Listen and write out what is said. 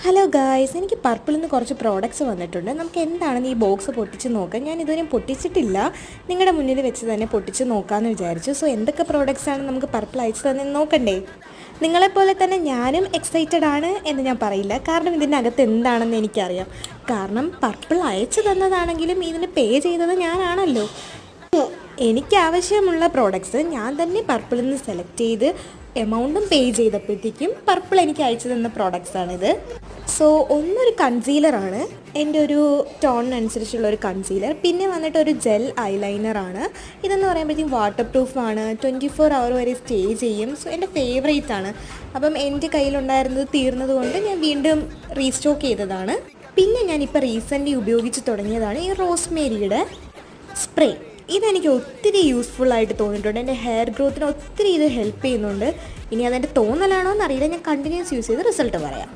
Hello guys, എനിക്ക് പർപ്പിളിൽ നിന്ന് കുറച്ച് പ്രോഡക്റ്റ്സ് വന്നിട്ടുണ്ട്. നമുക്ക് എന്താണെന്ന് ഈ ബോക്സ് പൊട്ടിച്ച് നോക്കാം. ഞാൻ ഇതുവരെയും പൊട്ടിച്ചിട്ടില്ല, നിങ്ങളുടെ മുന്നിൽ വെച്ച് തന്നെ പൊട്ടിച്ച് നോക്കാമെന്ന് വിചാരിച്ചു. സോ എന്തൊക്കെ പ്രോഡക്റ്റ്സാണ് നമുക്ക് പർപ്പിൾ അയച്ചു തന്നെ നോക്കണ്ടേ? നിങ്ങളെപ്പോലെ തന്നെ ഞാനും എക്സൈറ്റഡ് ആണ് എന്ന് ഞാൻ പറയില്ല, കാരണം ഇതിൻ്റെ അകത്ത് എന്താണെന്ന് എനിക്കറിയാം. കാരണം പർപ്പിൾ അയച്ചു തന്നതാണെങ്കിലും ഇതിന് പേ ചെയ്തത് ഞാനാണല്ലോ. എനിക്ക് ആവശ്യമുള്ള പ്രോഡക്റ്റ്സ് ഞാൻ തന്നെ പർപ്പിളിൽ നിന്ന് സെലക്ട് ചെയ്ത് എമൗണ്ടും പേ ചെയ്തപ്പോഴത്തേക്കും പർപ്പിൾ എനിക്ക് അയച്ചു തന്ന പ്രോഡക്റ്റ്സാണിത്. സോ ഒന്നൊരു കൺസീലറാണ്, എൻ്റെ ഒരു ടോണിനനുസരിച്ചുള്ള ഒരു കൺസീലർ. പിന്നെ വന്നിട്ട് ഒരു ജെൽ ഐലൈനറാണ്. ഇതെന്ന് പറയുമ്പോഴത്തേക്കും വാട്ടർ പ്രൂഫാണ്, 24 hour വരെ സ്റ്റേ ചെയ്യും. സോ എൻ്റെ ഫേവറേറ്റ് ആണ്. അപ്പം എൻ്റെ കയ്യിലുണ്ടായിരുന്നത് തീർന്നത് കൊണ്ട് ഞാൻ വീണ്ടും റീസ്റ്റോക്ക് ചെയ്തതാണ്. പിന്നെ ഞാനിപ്പോൾ റീസെൻ്റ്ലി ഉപയോഗിച്ച് തുടങ്ങിയതാണ് ഈ റോസ്മേരിയുടെ സ്പ്രേ. ഇതെനിക്ക് ഒത്തിരി യൂസ്ഫുള്ളായിട്ട് തോന്നിയിട്ടുണ്ട്. എൻ്റെ ഹെയർ ഗ്രോത്തിന് ഒത്തിരി ഇത് ഹെൽപ്പ് ചെയ്യുന്നുണ്ട്. ഇനി അതെൻ്റെ തോന്നലാണോ എന്നറിയില്ല, ഞാൻ കണ്ടിന്യൂസ് യൂസ് ചെയ്ത് റിസൾട്ട് പറയാം.